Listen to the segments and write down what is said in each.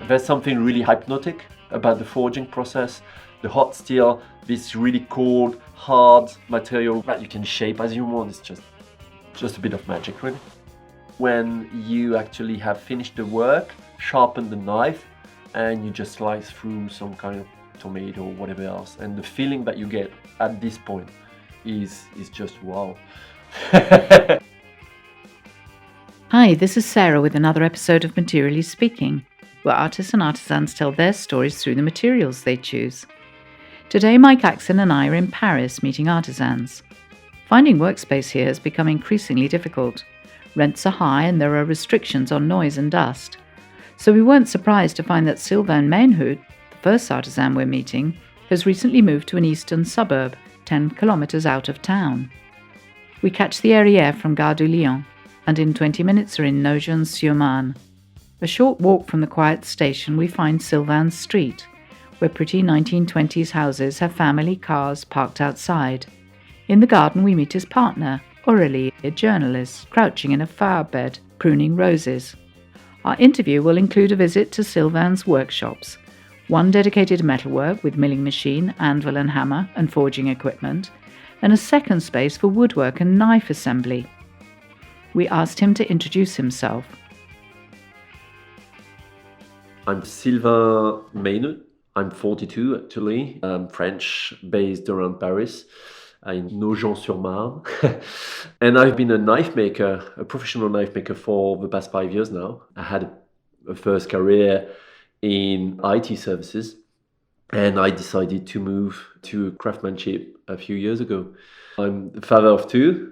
There's something really hypnotic about the forging process. The hot steel, this really cold, hard material that you can shape as you want. It's just a bit of magic, really. When you actually have finished the work, sharpen the knife, and you just slice through some kind of tomato or whatever else, and the feeling that you get at this point is just wow. Hi, this is Sarah with another episode of Materially Speaking, where artists and artisans tell their stories through the materials they choose. Today, Axinn and I are in Paris meeting artisans. Finding workspace here has become increasingly difficult. Rents are high and there are restrictions on noise and dust. So we weren't surprised to find that Sylvain Maenhout, the first artisan we're meeting, has recently moved to an eastern suburb, 10 kilometres out of town. We catch the RER from Gare de Lyon, and in 20 minutes are in Nogent-sur-Marne. A short walk from the quiet station, we find Sylvain's street, where pretty 1920s houses have family cars parked outside. In the garden, we meet his partner, Aurelie, a journalist, crouching in a flower bed, pruning roses. Our interview will include a visit to Sylvain's workshops, one dedicated to metalwork with milling machine, anvil and hammer, and forging equipment, and a second space for woodwork and knife assembly. We asked him to introduce himself. I'm Sylvain Maenhout. I'm 42 actually. I'm French, based around Paris, in Nogent-sur-Marne. And I've been a knife maker, a professional knife maker for the past 5 years now. I had a first career in IT services, and I decided to move to craftsmanship a few years ago. I'm the father of two.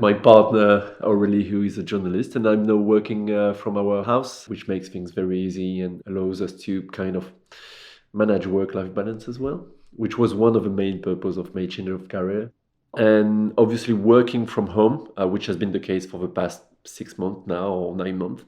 My partner, Aurelie, who is a journalist, and I'm now working from our house, which makes things very easy and allows us to kind of manage work-life balance as well, which was one of the main purposes of my change of career. And obviously working from home, which has been the case for the past 6 months now, or 9 months,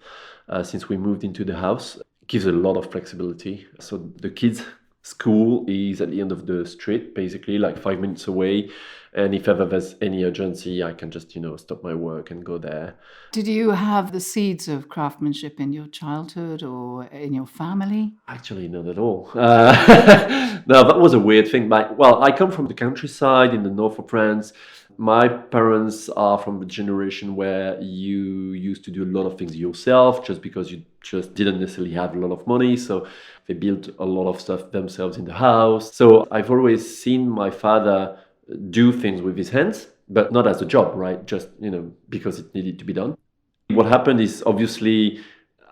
since we moved into the house, gives a lot of flexibility. So the kids' school is at the end of the street, basically, like 5 minutes away. And if ever there's any urgency, I can just, stop my work and go there. Did you have the seeds of craftsmanship in your childhood or in your family? Actually, not at all. No, that was a weird thing. I come from the countryside in the north of France. My parents are from the generation where you used to do a lot of things yourself just because you just didn't necessarily have a lot of money. So they built a lot of stuff themselves in the house. So I've always seen my father do things with his hands, but not as a job, right? Just, because it needed to be done. What happened is, obviously,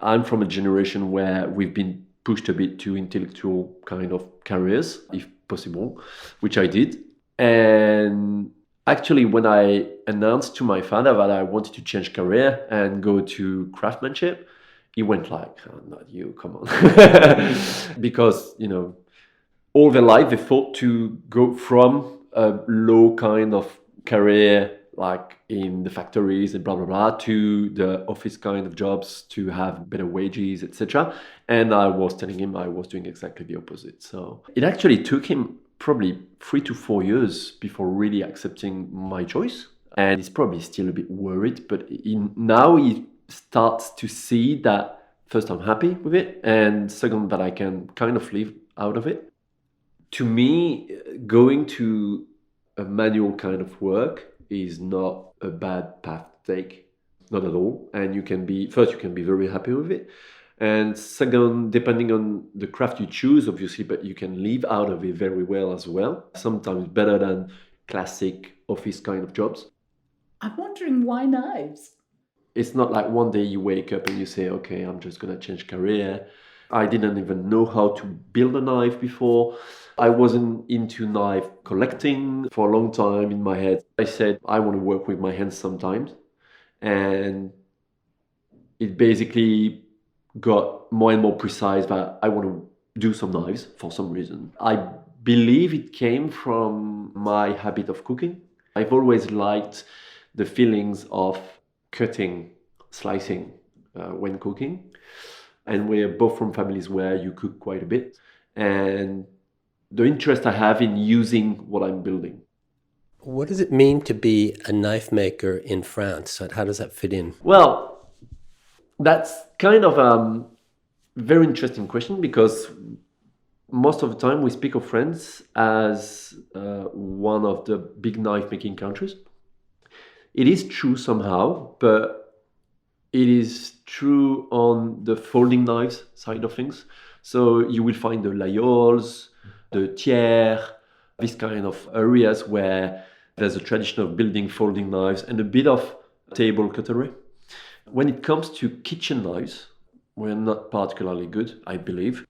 I'm from a generation where we've been pushed a bit to intellectual kind of careers, if possible, which I did. And actually, when I announced to my father that I wanted to change career and go to craftsmanship, he went like, oh, not you, come on. Because, all their life they thought to go from a low kind of career, like in the factories and blah, blah, blah, to the office kind of jobs to have better wages, etc. And I was telling him I was doing exactly the opposite. So it actually took him probably 3 to 4 years before really accepting my choice. And he's probably still a bit worried, but now he starts to see that first, I'm happy with it, and second, that I can kind of live out of it. To me, going to a manual kind of work is not a bad path to take, not at all. And you can be very happy with it. And second, depending on the craft you choose, obviously, but you can live out of it very well as well. Sometimes better than classic office kind of jobs. I'm wondering, why knives? It's not like one day you wake up and you say, okay, I'm just going to change career. I didn't even know how to build a knife before. I wasn't into knife collecting for a long time in my head. I said, I want to work with my hands sometimes. And it basically got more and more precise that I want to do some knives for some reason. I believe it came from my habit of cooking. I've always liked the feelings of cutting, slicing when cooking. and we're both from families where you cook quite a bit. And the interest I have in using what I'm building. What does it mean to be a knife maker in France? How does that fit in? Well, that's kind of a very interesting question, because most of the time we speak of France as one of the big knife making countries. It is true somehow, but it is true on the folding knives side of things. So you will find the Layols, the Thiers, these kind of areas where there's a tradition of building folding knives and a bit of table cutlery. When it comes to kitchen knives, we're not particularly good, I believe.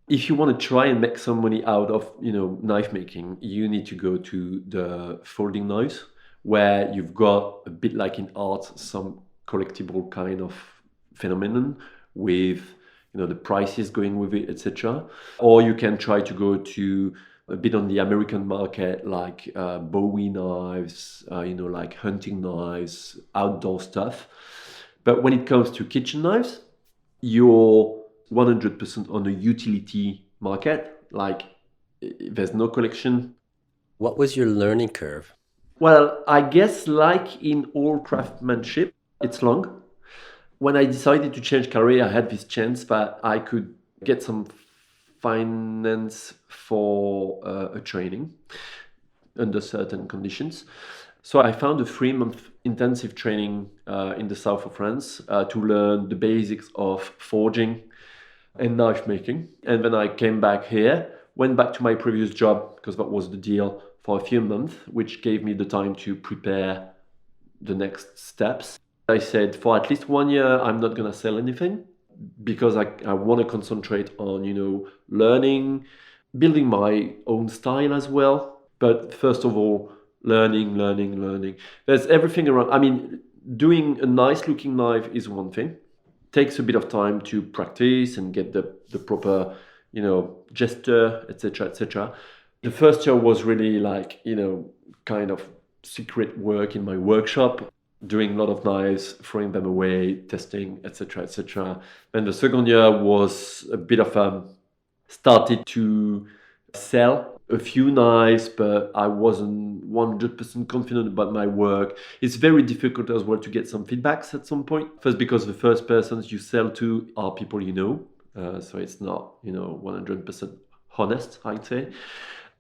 If you want to try and make some money out of, knife making, you need to go to the folding knives, where you've got a bit like in art, some collectible kind of phenomenon with, the prices going with it, etc. Or you can try to go to a bit on the American market, like Bowie knives, like hunting knives, outdoor stuff. But when it comes to kitchen knives, you're 100% on a utility market. Like, there's no collection. What was your learning curve? Well, I guess like in all craftsmanship, it's long. When I decided to change career, I had this chance that I could get some finance for a training under certain conditions. So I found a 3-month intensive training in the south of France to learn the basics of forging and knife making. And then I came back here, went back to my previous job, because that was the deal, for a few months, which gave me the time to prepare the next steps. I said, for at least 1 year, I'm not going to sell anything, because I want to concentrate on, learning, building my own style as well. But first of all, learning. There's everything around. I mean, doing a nice looking knife is one thing. Takes a bit of time to practice and get the proper, gesture, etc. The first year was really like, kind of secret work in my workshop, doing a lot of knives, throwing them away, testing, etc. Then the second year was a bit of started to sell a few knives, but I wasn't 100% confident about my work. It's very difficult as well to get some feedbacks at some point. First, because the first persons you sell to are people you know. So it's not, 100% honest, I'd say.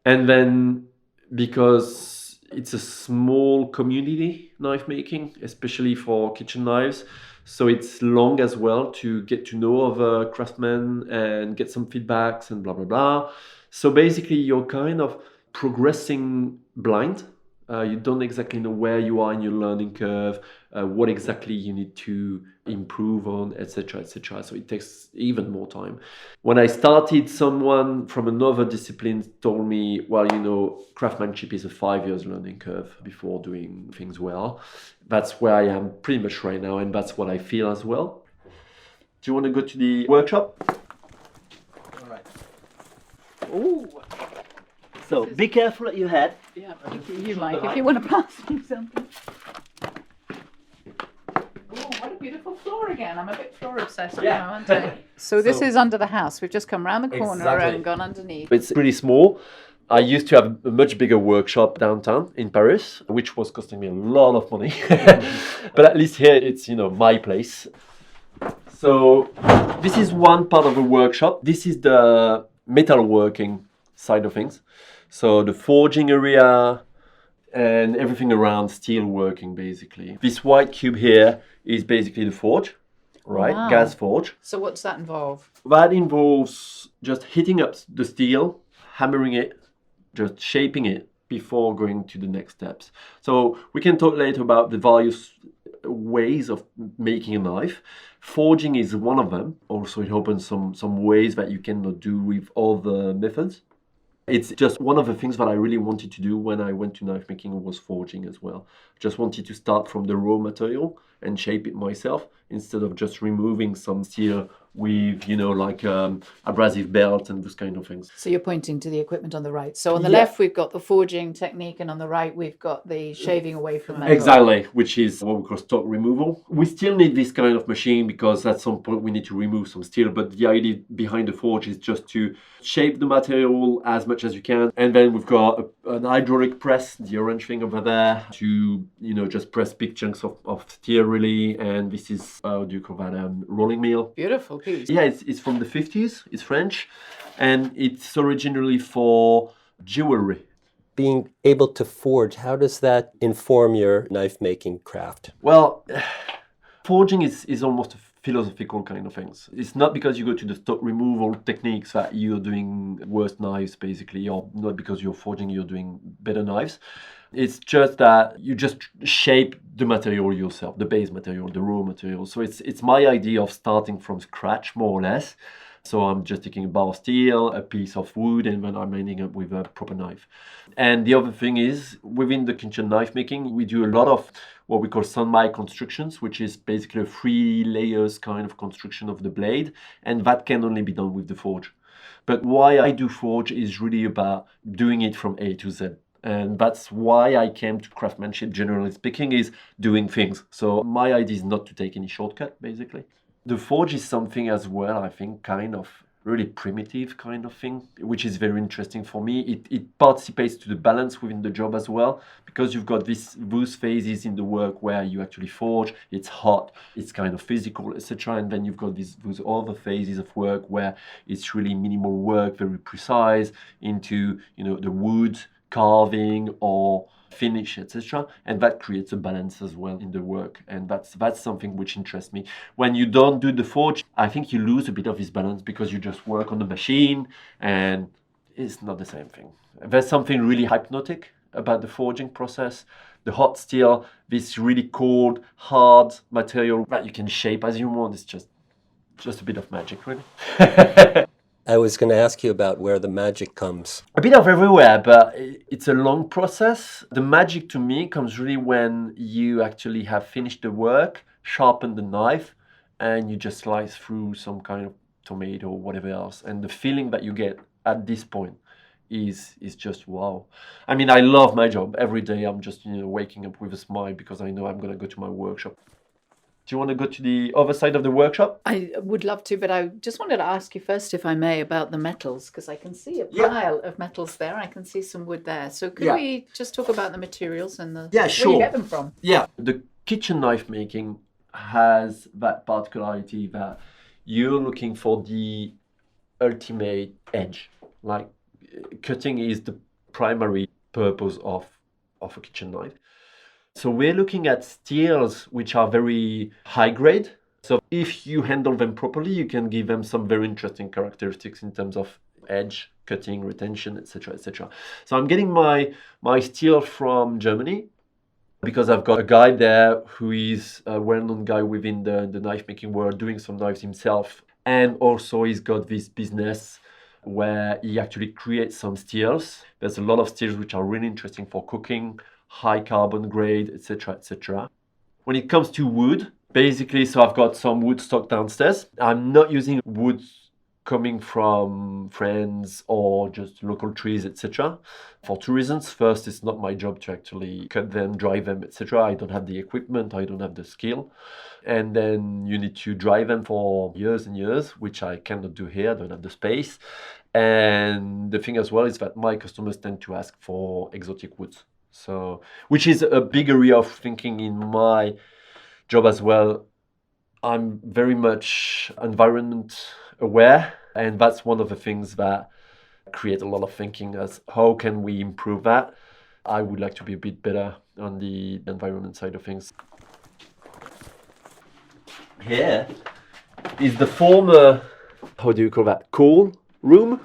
And then because it's a small community, knife making, especially for kitchen knives. So it's long as well to get to know other craftsmen and get some feedbacks and blah, blah, blah. So basically you're kind of progressing blind. You don't exactly know where you are in your learning curve, what exactly you need to improve on, etc. So it takes even more time. When I started, someone from another discipline told me, well, craftsmanship is a 5 years learning curve before doing things well. That's where I am pretty much right now, and that's what I feel as well. Do you want to go to the workshop? All right. Ooh. So be careful at your head. Yeah, you Mike, if you want to pass me something. Oh, what a beautiful floor again. I'm a bit floor obsessed now, aren't I? So this is under the house. We've just come round the corner and gone underneath. It's pretty small. I used to have a much bigger workshop downtown in Paris, which was costing me a lot of money. But at least here it's, my place. So this is one part of the workshop. This is the metalworking side of things. So the forging area and everything around steel working, basically. This white cube here is basically the forge, right? Wow. Gas forge. So what's that involve? That involves just heating up the steel, hammering it, just shaping it before going to the next steps. So we can talk later about the various ways of making a knife. Forging is one of them. Also, it opens some ways that you cannot do with other methods. It's just one of the things that I really wanted to do when I went to knife making was forging as well. Just wanted to start from the raw material and shape it myself instead of just removing some steel with, like abrasive belt and those kind of things. So you're pointing to the equipment on the right. So on the Yeah. left, we've got the forging technique, and on the right, we've got the shaving away from metal. Exactly, which is what we call stock removal. We still need this kind of machine because at some point we need to remove some steel, but the idea behind the forge is just to shape the material as much as you can. And then we've got an hydraulic press, the orange thing over there, to just press big chunks of steel really. And this is, how do you call that, rolling mill. Beautiful piece. Yeah, it's from the 50s, it's French, and it's originally for jewelry. Being able to forge, how does that inform your knife making craft? Well, forging is almost a philosophical kind of things. It's not because you go to the stock removal techniques that you're doing worse knives, basically, or not because you're forging you're doing better knives. It's just that you just shape the material yourself, the base material, the raw material. So it's my idea of starting from scratch, more or less. So I'm just taking a bar of steel, a piece of wood, and then I'm ending up with a proper knife. And the other thing is, within the kitchen knife making, we do a lot of what we call sunmai constructions, which is basically a 3 layers kind of construction of the blade. And that can only be done with the forge. But why I do forge is really about doing it from A to Z. And that's why I came to craftsmanship, generally speaking, is doing things. So my idea is not to take any shortcut, basically. The forge is something as well, I think, kind of really primitive kind of thing, which is very interesting for me. It participates to the balance within the job as well, because you've got those phases in the work where you actually forge, it's hot, it's kind of physical, etc. And then you've got those other phases of work where it's really minimal work, very precise, into the wood, carving or finish, etc. And that creates a balance as well in the work, and that's something which interests me. When you don't do the forge, I think you lose a bit of this balance because you just work on the machine and it's not the same thing. There's something really hypnotic about the forging process. The hot steel, this really cold, hard material that you can shape as you want. It's just a bit of magic, really. I was going to ask you about where the magic comes. A bit of everywhere, but it's a long process. The magic to me comes really when you actually have finished the work, sharpened the knife, and you just slice through some kind of tomato or whatever else. And the feeling that you get at this point is just wow. I mean, I love my job. Every day I'm just waking up with a smile because I know I'm going to go to my workshop. Do you want to go to the other side of the workshop? I would love to, but I just wanted to ask you first, if I may, about the metals, because I can see a pile of metals there. I can see some wood there. So could we just talk about the materials and where you get them from? Yeah, the kitchen knife making has that particularity that you're looking for the ultimate edge. Like cutting is the primary purpose of a kitchen knife. So we're looking at steels which are very high grade. So if you handle them properly, you can give them some very interesting characteristics in terms of edge, cutting, retention, etc., etc. So I'm getting my steel from Germany because I've got a guy there who is a well-known guy within the knife making world, doing some knives himself. And also he's got this business where he actually creates some steels. There's a lot of steels which are really interesting for cooking, high carbon grade, etc., etc. When it comes to wood, basically, so I've got some wood stock downstairs. I'm not using wood coming from friends or just local trees, etc. For 2 reasons. First, it's not my job to actually cut them, dry them, etc. I don't have the equipment, I don't have the skill. And then you need to dry them for years and years, which I cannot do here, I don't have the space. And the thing as well is that my customers tend to ask for exotic woods. So, which is a big area of thinking in my job as well. I'm very much environment aware, and that's one of the things that create a lot of thinking as how can we improve that. I would like to be a bit better on the environment side of things. Here is the former, how do you call that, coal room.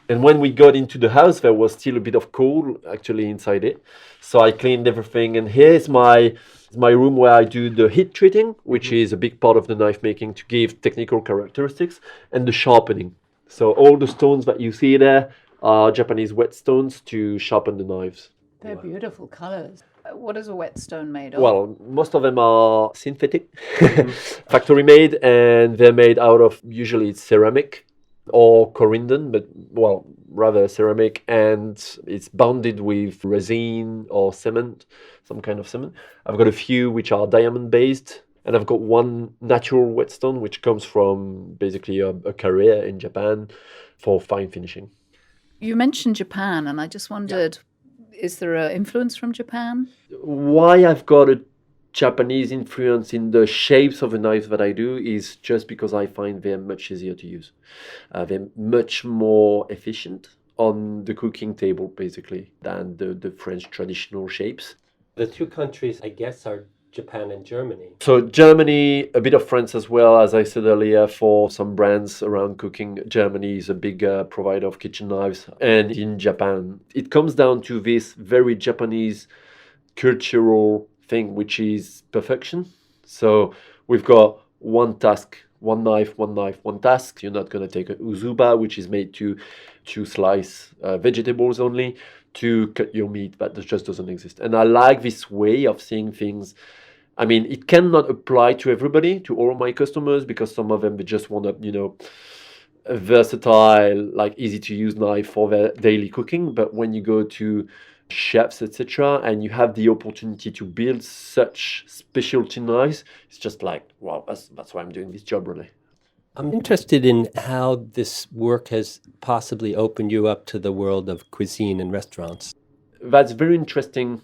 And when we got into the house, there was still a bit of coal actually inside it. So I cleaned everything. And here's my room where I do the heat treating, which is a big part of the knife making to give technical characteristics, and the sharpening. So all the stones that you see there are Japanese whetstones to sharpen the knives. They're beautiful colours. What is a whetstone made of? Well, most of them are synthetic, factory made, and they're made out of, usually it's ceramic or corindon, but well, rather ceramic, and it's bounded with resin or cement, some kind of cement. I've got a few which are diamond based, and I've got one natural whetstone which comes from basically a career in Japan for fine finishing. You mentioned Japan, and I just wondered, is there an influence from Japan? Why I've got a Japanese influence in the shapes of the knives that I do is just because I find they're much easier to use. They're much more efficient on the cooking table, basically, than the French traditional shapes. The two countries, I guess, are Japan and Germany. So Germany, a bit of France as well, as I said earlier, for some brands around cooking. Germany is a big provider of kitchen knives. And in Japan, it comes down to this very Japanese cultural thing, which is perfection. So we've got one task, one knife, one task. You're not going to take a uzuba, which is made to slice vegetables only, to cut your meat. That just doesn't exist. And I like this way of seeing things. I mean, it cannot apply to everybody, to all my customers, because some of them, they just want a versatile, like easy to use knife for their daily cooking. But when you go to chefs, etc., and you have the opportunity to build such specialty knives, it's just like, wow, that's why I'm doing this job, really. I'm interested in how this work has possibly opened you up to the world of cuisine and restaurants. That's very interesting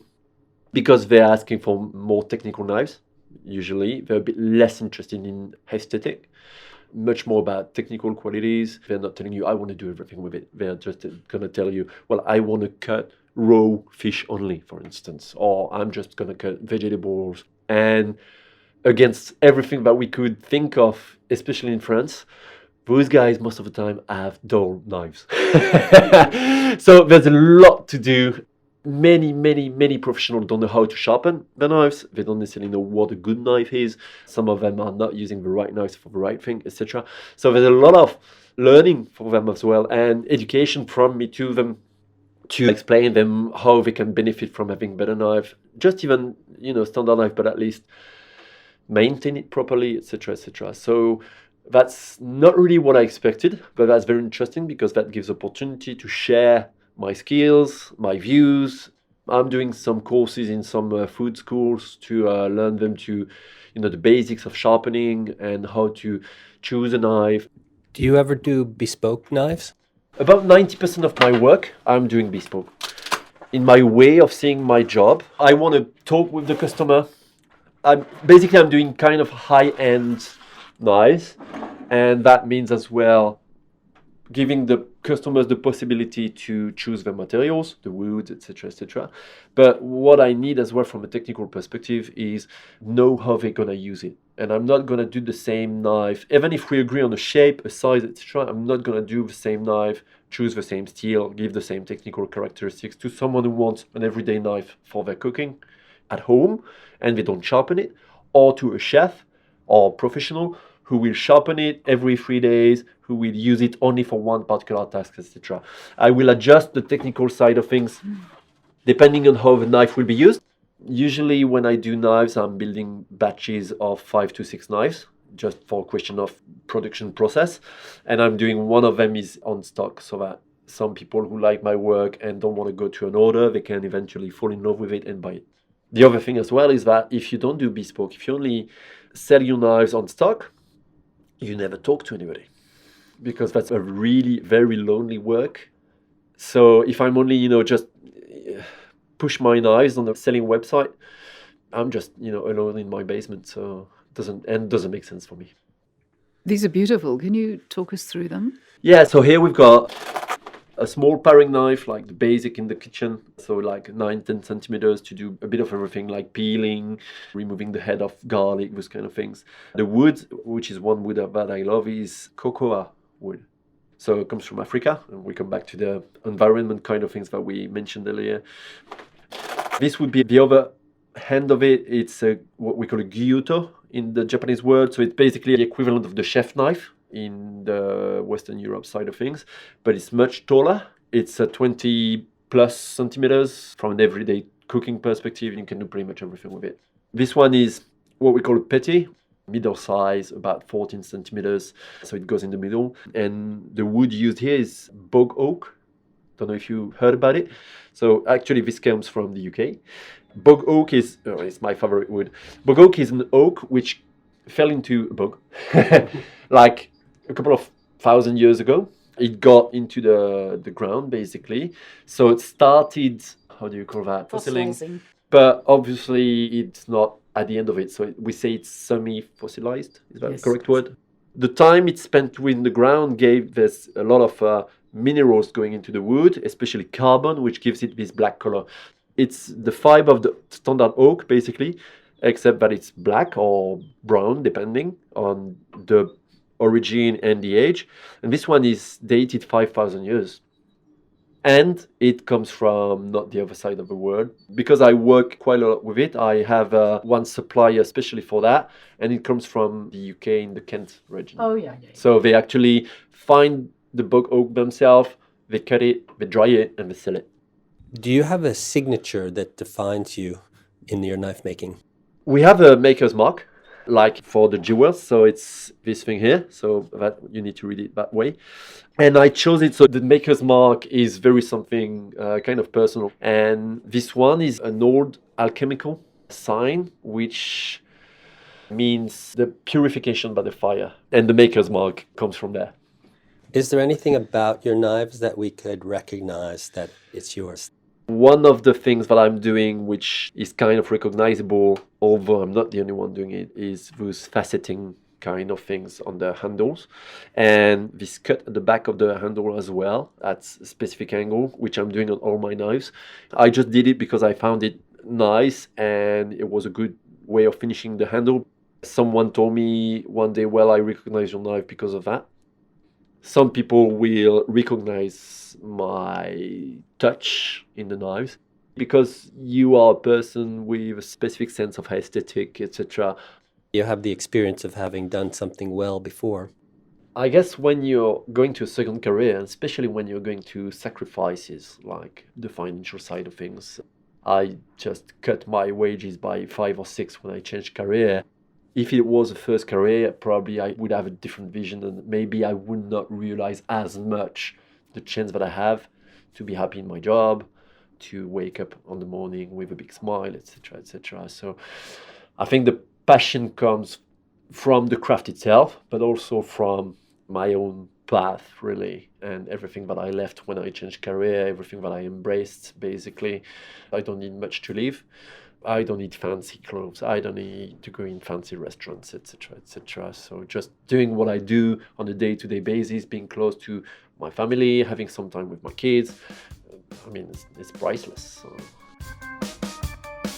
because they're asking for more technical knives. Usually they're a bit less interested in aesthetic, much more about technical qualities. They're not telling you, I want to do everything with it. They're just going to tell you, well, I want to cut raw fish only, for instance, or I'm just going to cut vegetables. And against everything that we could think of, especially in France, those guys most of the time have dull knives. So there's a lot to do. Many professionals don't know how to sharpen the knives. They don't necessarily know what a good knife is. Some of them are not using the right knives for the right thing, etc. So there's a lot of learning for them as well, and education from me to them, to explain them how they can benefit from having better knife. Just even, standard knife, but at least maintain it properly, etc., etc. So that's not really what I expected, but that's very interesting because that gives opportunity to share my skills, my views. I'm doing some courses in some food schools to learn them to, the basics of sharpening and how to choose a knife. Do you ever do bespoke knives? About 90% of my work, I'm doing bespoke. In my way of seeing my job, I want to talk with the customer. I'm doing kind of high-end knives, and that means as well giving the customers the possibility to choose their materials, the wood, etc., etc. But what I need as well from a technical perspective is know how they're going to use it. And I'm not going to do the same knife, even if we agree on a shape, a size, etc. I'm not going to do the same knife, choose the same steel, give the same technical characteristics to someone who wants an everyday knife for their cooking at home and they don't sharpen it, or to a chef or professional who will sharpen it every 3 days, who will use it only for one particular task, etc. I will adjust the technical side of things depending on how the knife will be used. Usually when I do knives, I'm building batches of 5 to 6 knives, just for a question of production process. And I'm doing one of them is on stock, so that some people who like my work and don't want to go to an order, they can eventually fall in love with it and buy it. The other thing as well is that if you don't do bespoke, if you only sell your knives on stock, you never talk to anybody, because that's a really very lonely work. So if I'm only, just push my knives on a selling website, I'm just, alone in my basement. So it doesn't make sense for me. These are beautiful. Can you talk us through them? Yeah, so here we've got a small paring knife, like the basic in the kitchen. So like 9-10 centimeters to do a bit of everything, like peeling, removing the head of garlic, those kind of things. The wood, which is one wood that I love, is cocoa wood. So it comes from Africa, and we come back to the environment kind of things that we mentioned earlier. This would be the other hand of it. It's what we call a gyuto in the Japanese word. So it's basically the equivalent of the chef knife in the Western Europe side of things, but it's much taller. It's 20 plus centimeters from an everyday cooking perspective, you can do pretty much everything with it. This one is what we call a petit, middle size, about 14 centimeters. So it goes in the middle. And the wood used here is bog oak. Don't know if you heard about it. So actually this comes from the UK. Bog oak is, it's my favorite wood. Bog oak is an oak which fell into a bog like a couple of thousand years ago. It got into the ground basically. So it started, how do you call that? Fossilizing. But obviously it's not at the end of it. So we say it's semi-fossilized. Is that the correct word? The time it spent within the ground gave this a lot of minerals going into the wood, especially carbon, which gives it this black color. It's the fiber of the standard oak, basically, except that it's black or brown, depending on the origin and the age. And this one is dated 5,000 years. And it comes from not the other side of the world. Because I work quite a lot with it, I have one supplier especially for that, and it comes from the UK in the Kent region. Oh, yeah. So they actually find the bog oak themselves, they cut it, they dry it, and they sell it. Do you have a signature that defines you in your knife making? We have a maker's mark, like for the jewels. So it's this thing here. So that you need to read it that way. And I chose it so the maker's mark is very something kind of personal. And this one is an old alchemical sign, which means the purification by the fire. And the maker's mark comes from there. Is there anything about your knives that we could recognize that it's yours? One of the things that I'm doing, which is kind of recognizable, although I'm not the only one doing it, is those faceting kind of things on the handles. And this cut at the back of the handle as well, at a specific angle, which I'm doing on all my knives. I just did it because I found it nice and it was a good way of finishing the handle. Someone told me one day, well, I recognize your knife because of that. Some people will recognize my touch in the knives because you are a person with a specific sense of aesthetic, etc. You have the experience of having done something well before. I guess when you're going to a second career, especially when you're going to sacrifices like the financial side of things, I just cut my wages by 5 or 6 when I changed career. If it was a first career, probably I would have a different vision and maybe I would not realize as much the chance that I have to be happy in my job, to wake up on the morning with a big smile, etc., etc. So I think the passion comes from the craft itself, but also from my own path, really, and everything that I left when I changed career, everything that I embraced, basically. I don't need much to live. I don't need fancy clothes. I don't need to go in fancy restaurants, etc., etc. So just doing what I do on a day-to-day basis, being close to my family, having some time with my kids. I mean, it's priceless. So.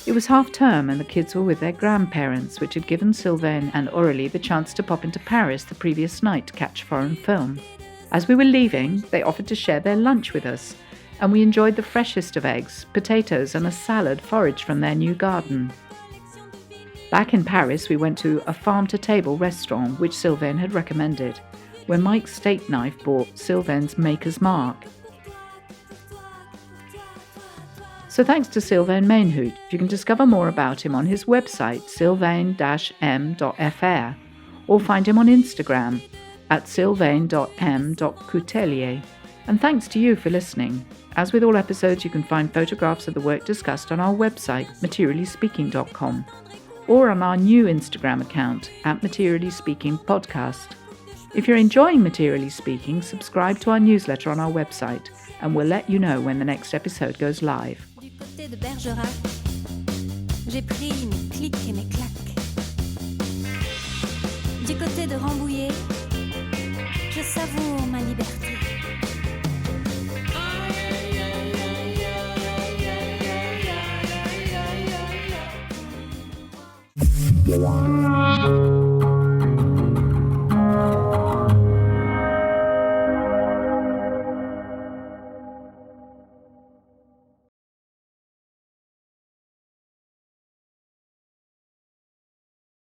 It was half term and the kids were with their grandparents, which had given Sylvain and Aurelie the chance to pop into Paris the previous night to catch foreign film. As we were leaving, they offered to share their lunch with us, and we enjoyed the freshest of eggs, potatoes and a salad foraged from their new garden. Back in Paris, we went to a farm-to-table restaurant which Sylvain had recommended, where Mike's steak knife bore Sylvain's maker's mark. So thanks to Sylvain Maenhout. You can discover more about him on his website, sylvain-m.fr, or find him on Instagram at sylvain.m.coutelier. And thanks to you for listening. As with all episodes, you can find photographs of the work discussed on our website, materiallyspeaking.com, or on our new Instagram account, @materiallyspeakingpodcast. If you're enjoying Materially Speaking, subscribe to our newsletter on our website, and we'll let you know when the next episode goes live. Du côté de Bergerac, j'ai pris mes clics et mes claques. Du côté de Rambouillet, je savoure ma liberté. Wow.